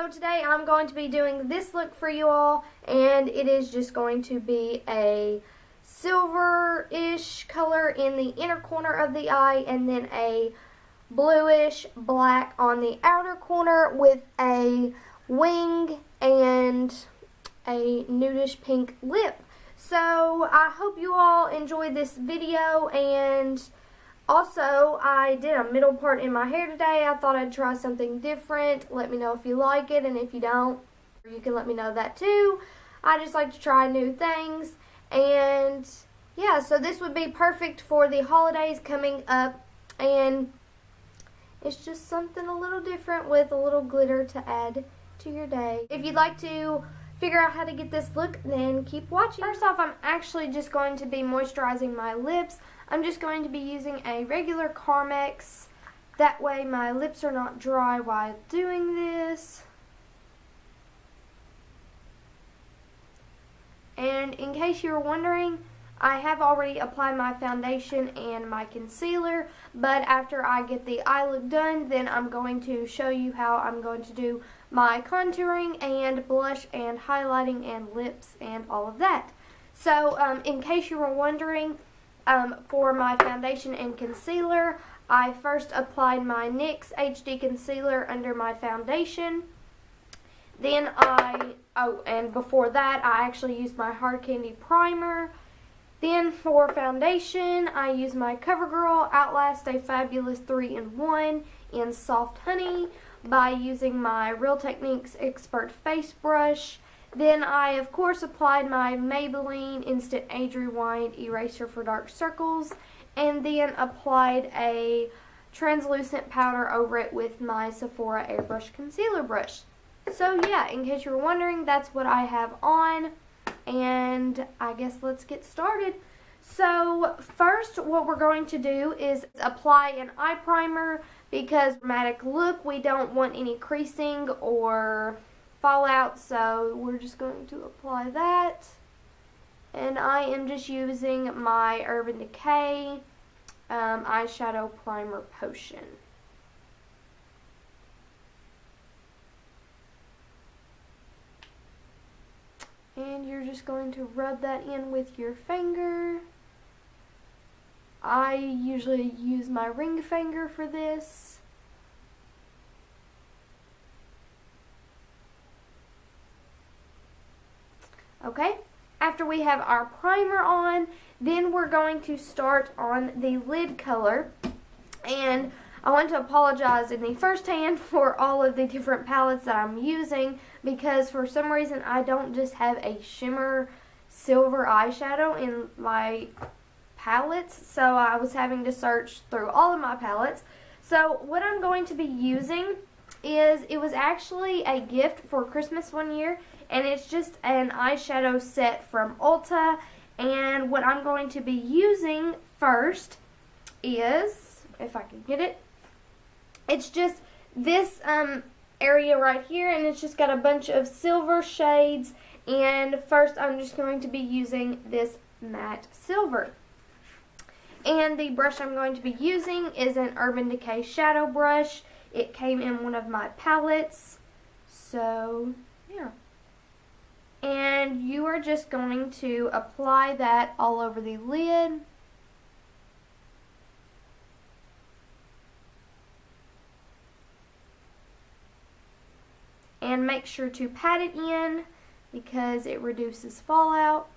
So today I'm going to be doing this look for you all, and it is just going to be a silver-ish color in the inner corner of the eye, and then a bluish black on the outer corner with a wing and a nudish pink lip. So I hope you all enjoyed this video, and also I did a middle part in my hair today. I thought I'd try something different. Let me know if you like it, and if you don't, you can let me know that too. I just like to try new things, and yeah, so this would be perfect for the holidays coming up, and it's just something a little different with a little glitter to add to your day. If you'd like to figure out how to get this look, then keep watching. First off, I'm actually just going to be moisturizing my lips. I'm just going to be using a regular Carmex. That way my lips are not dry while doing this. And in case you were wondering, I have already applied my foundation and my concealer, but after I get the eye look done, then I'm going to show you how I'm going to do my contouring and blush and highlighting and lips and all of that. So in case you were wondering, for my foundation and concealer, I first applied my NYX HD concealer under my foundation. Then and before that, I actually used my Hard Candy primer. Then for foundation, I use my CoverGirl Outlast a Fabulous 3-in-1 in Soft Honey by using my Real Techniques Expert Face Brush. Then I, of course, applied my Maybelline Instant Age Rewind Eraser for Dark Circles, and then applied a translucent powder over it with my Sephora Airbrush Concealer Brush. So yeah, in case you were wondering, that's what I have on. And I guess let's get started. So first, what we're going to do is apply an eye primer, because dramatic look, we don't want any creasing or fallout, so we're just going to apply that. And I am just using my Urban Decay eyeshadow primer potion. And you're just going to rub that in with your finger. I usually use my ring finger for this. Okay, after we have our primer on, then we're going to start on the lid color. And I want to apologize in the first hand for all of the different palettes that I'm using, because for some reason I don't just have a shimmer silver eyeshadow in my palettes, so I was having to search through all of my palettes. So what I'm going to be using is, it was actually a gift for Christmas one year, and it's just an eyeshadow set from Ulta. And what I'm going to be using first is, if I can get it, it's just this area right here, and it's just got a bunch of silver shades. And first I'm just going to be using this matte silver. And the brush I'm going to be using is an Urban Decay shadow brush. It came in one of my palettes. So, yeah. And you are just going to apply that all over the lid. And make sure to pat it in, because it reduces fallout.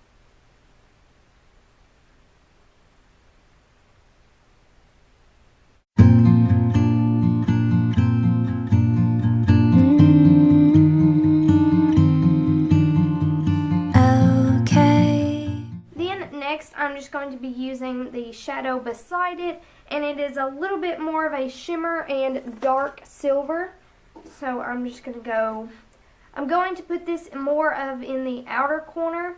Next, I'm just going to be using the shadow beside it, and it is a little bit more of a shimmer and dark silver. So I'm just going to go, I'm going to put this more of in the outer corner.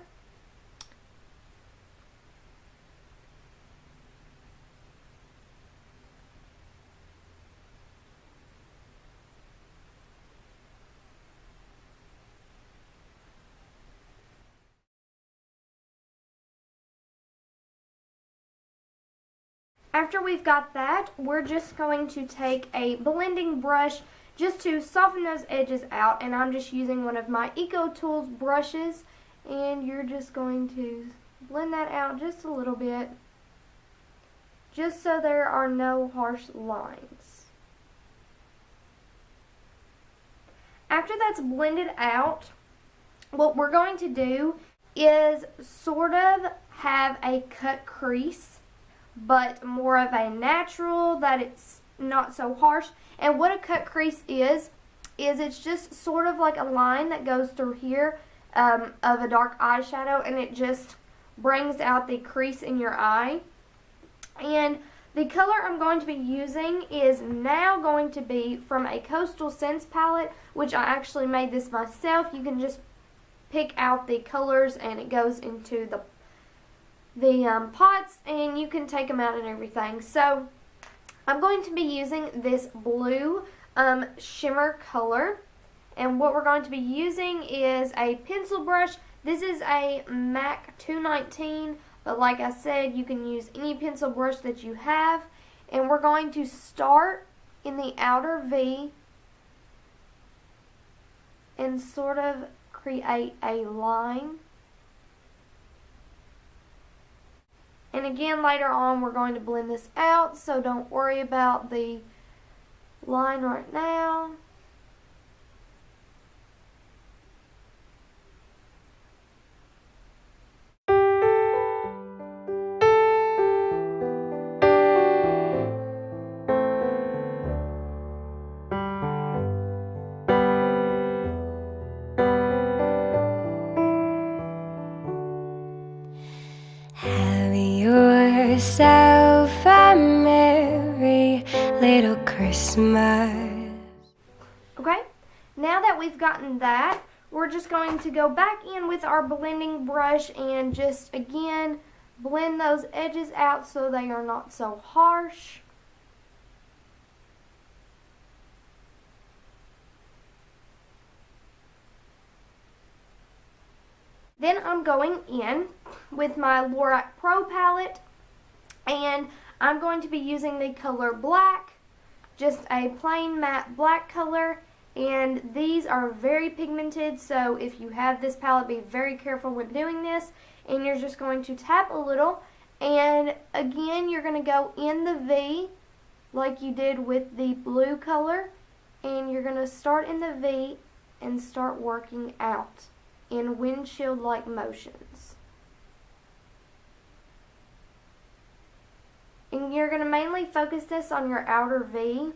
After we've got that, we're just going to take a blending brush just to soften those edges out. And I'm just using one of my Eco Tools brushes, and you're just going to blend that out just a little bit, just so there are no harsh lines. After that's blended out, what we're going to do is sort of have a cut crease, but more of a natural, that it's not so harsh. And what a cut crease is it's just sort of like a line that goes through here of a dark eyeshadow, and it just brings out the crease in your eye. And the color I'm going to be using is now going to be from a Coastal Scents palette, which I actually made this myself. You can just pick out the colors and it goes into the pots, and you can take them out and everything. So I'm going to be using this blue shimmer color, and what we're going to be using is a pencil brush. This is a MAC 219, but like I said, you can use any pencil brush that you have. And we're going to start in the outer V and sort of create a line. And again, later on, we're going to blend this out, so don't worry about the line right now. Yourself a merry little Christmas. Okay, now that we've gotten that, we're just going to go back in with our blending brush and just again blend those edges out so they are not so harsh. Then I'm going in with my Lorac Pro palette, and I'm going to be using the color black, just a plain matte black color, and these are very pigmented, so if you have this palette, be very careful when doing this. And you're just going to tap a little, and again you're going to go in the V like you did with the blue color, and you're going to start in the V and start working out in windshield-like motions. And you're going to mainly focus this on your outer V.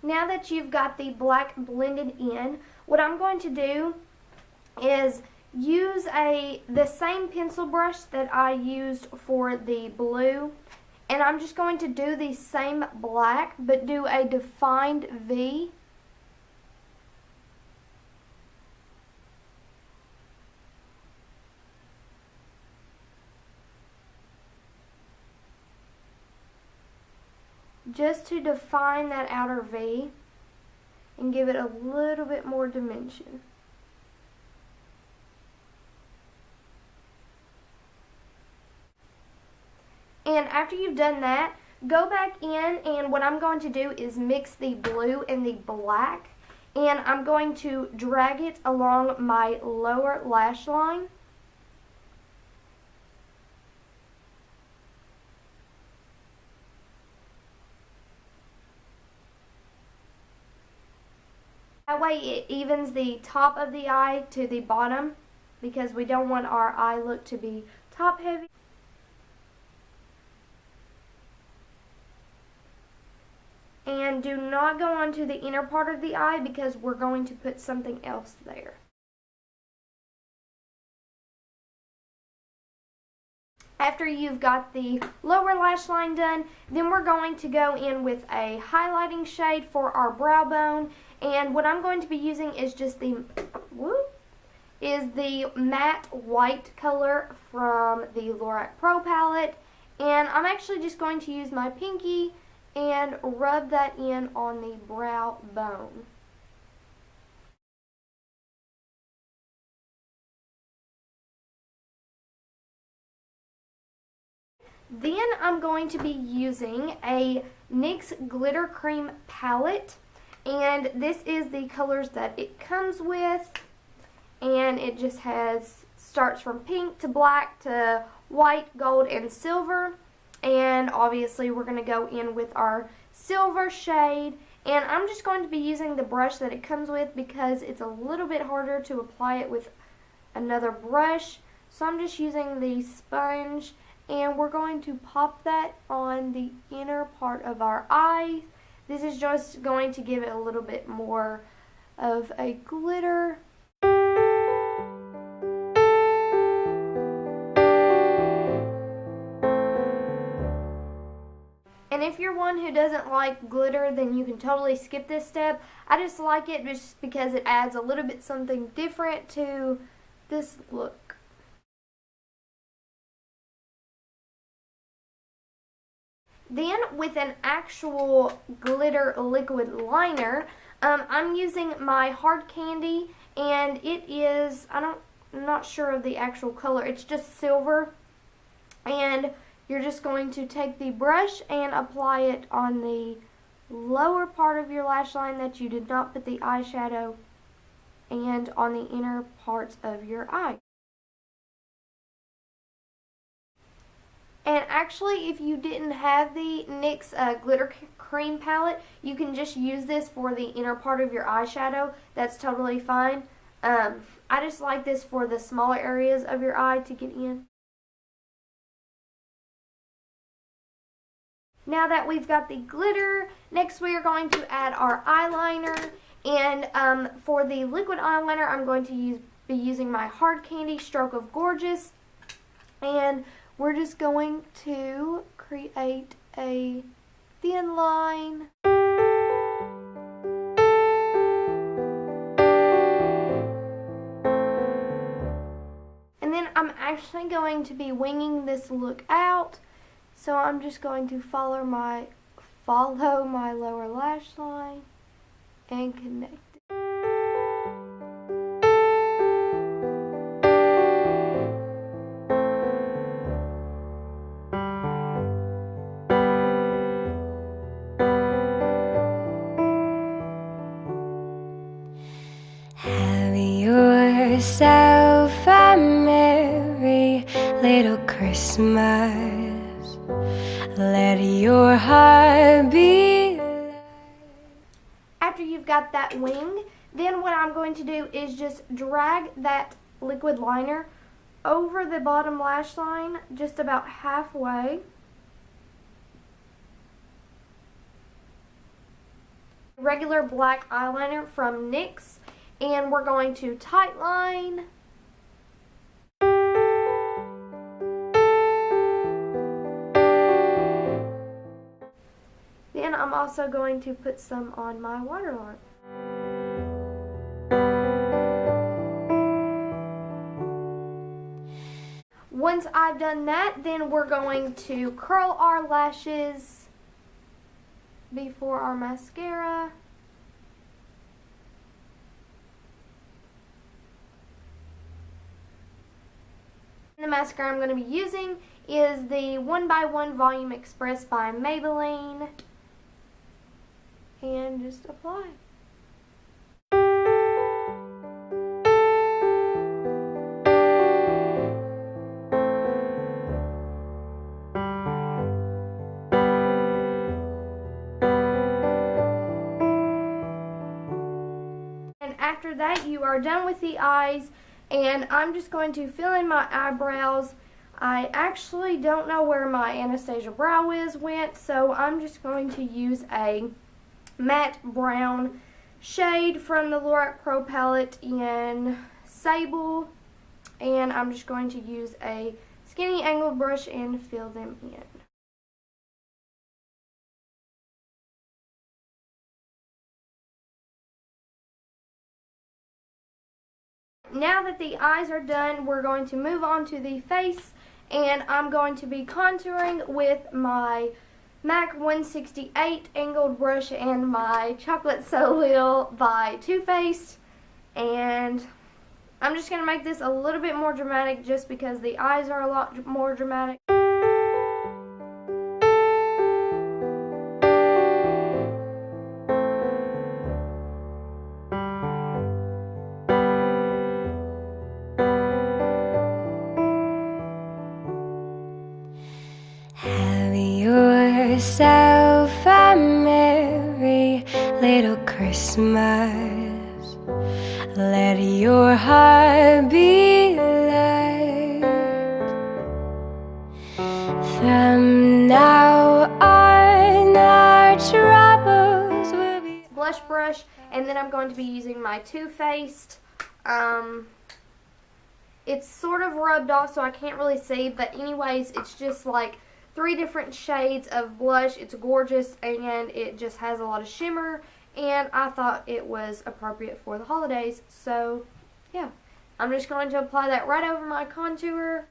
Now that you've got the black blended in, what I'm going to do is use the same pencil brush that I used for the blue, and I'm just going to do the same black but do a defined V. Just to define that outer V and give it a little bit more dimension. And after you've done that, go back in, and what I'm going to do is mix the blue and the black, and I'm going to drag it along my lower lash line. That way it evens the top of the eye to the bottom, because we don't want our eye look to be top heavy. And do not go on to the inner part of the eye because we're going to put something else there. After you've got the lower lash line done, then we're going to go in with a highlighting shade for our brow bone. And what I'm going to be using is just the matte white color from the Lorac Pro palette. And I'm actually just going to use my pinky and rub that in on the brow bone. Then I'm going to be using a NYX Glitter Cream palette, and this is the colors that it comes with, and it just starts from pink to black to white, gold, and silver. And obviously we're going to go in with our silver shade, and I'm just going to be using the brush that it comes with because it's a little bit harder to apply it with another brush. So I'm just using the sponge, and we're going to pop that on the inner part of our eye. This is just going to give it a little bit more of a glitter. And if you're one who doesn't like glitter, then you can totally skip this step. I just like it just because it adds a little bit something different to this look. Then with an actual glitter liquid liner, I'm using my Hard Candy, and it is, I'm not sure of the actual color, it's just silver. And you're just going to take the brush and apply it on the lower part of your lash line that you did not put the eyeshadow, and on the inner parts of your eye. And actually, if you didn't have the NYX Glitter Cream palette, you can just use this for the inner part of your eyeshadow. That's totally fine. I just like this for the smaller areas of your eye to get in. Now that we've got the glitter, next we are going to add our eyeliner. And for the liquid eyeliner, I'm going to be using my Hard Candy Stroke of Gorgeous. And we're just going to create a thin line. And then I'm actually going to be winging this look out. So I'm just going to follow my lower lash line and connect it. Have yourself a merry little Christmas. Let your heart be. After you've got that wing, then what I'm going to do is just drag that liquid liner over the bottom lash line just about halfway. Regular black eyeliner from NYX, and we're going to tight line. Then I'm also going to put some on my waterline. Once I've done that, then we're going to curl our lashes before our mascara. The mascara I'm going to be using is the 1x1 Volume Express by Maybelline. And just apply. And after that, you are done with the eyes, and I'm just going to fill in my eyebrows. I actually don't know where my Anastasia Brow Wiz went, so I'm just going to use a matte brown shade from the Lorac Pro palette in Sable, and I'm just going to use a skinny angled brush and fill them in. Now that the eyes are done, we're going to move on to the face, and I'm going to be contouring with my MAC 168 angled brush and my Chocolate So Little by Too Faced. And I'm just going to make this a little bit more dramatic just because the eyes are a lot more dramatic. Have yourself a merry little Christmas. Let your heart be light. From now on, our troubles will be. Blush brush, and then I'm going to be using my Too Faced. It's sort of rubbed off, so I can't really see, but anyways, it's just like 3 different shades of blush. It's gorgeous, and it just has a lot of shimmer, and I thought it was appropriate for the holidays. So yeah, I'm just going to apply that right over my contour.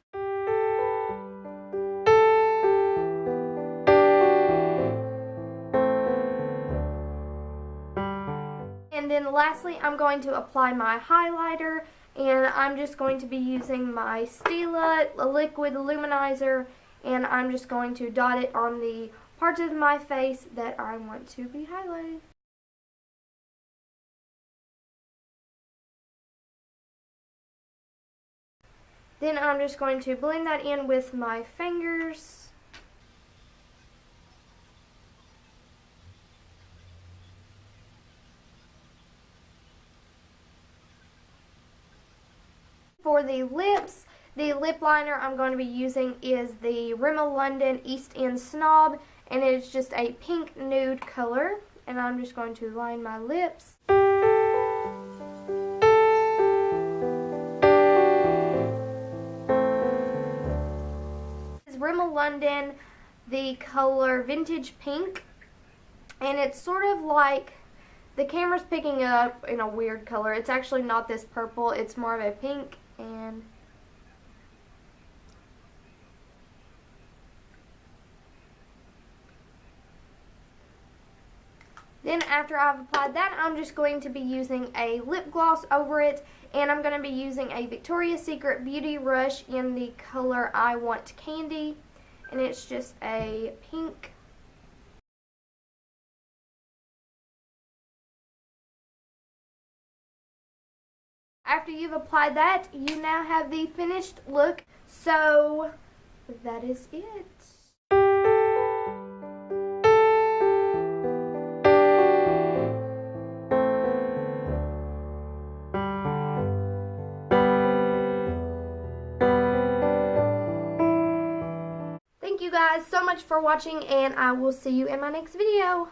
And then lastly, I'm going to apply my highlighter, and I'm just going to be using my Stila liquid luminizer, and I'm just going to dot it on the parts of my face that I want to be highlighted. Then I'm just going to blend that in with my fingers. For the lips, the lip liner I'm going to be using is the Rimmel London East End Snob, and it's just a pink nude color, and I'm just going to line my lips. This is Rimmel London, the color Vintage Pink, and it's sort of like, the camera's picking it up in a weird color. It's actually not this purple, it's more of a pink. And then after I've applied that, I'm just going to be using a lip gloss over it, and I'm going to be using a Victoria's Secret Beauty Rush in the color I Want Candy, and it's just a pink. After you've applied that, you now have the finished look. So that is it. Thank you guys so much for watching, and I will see you in my next video.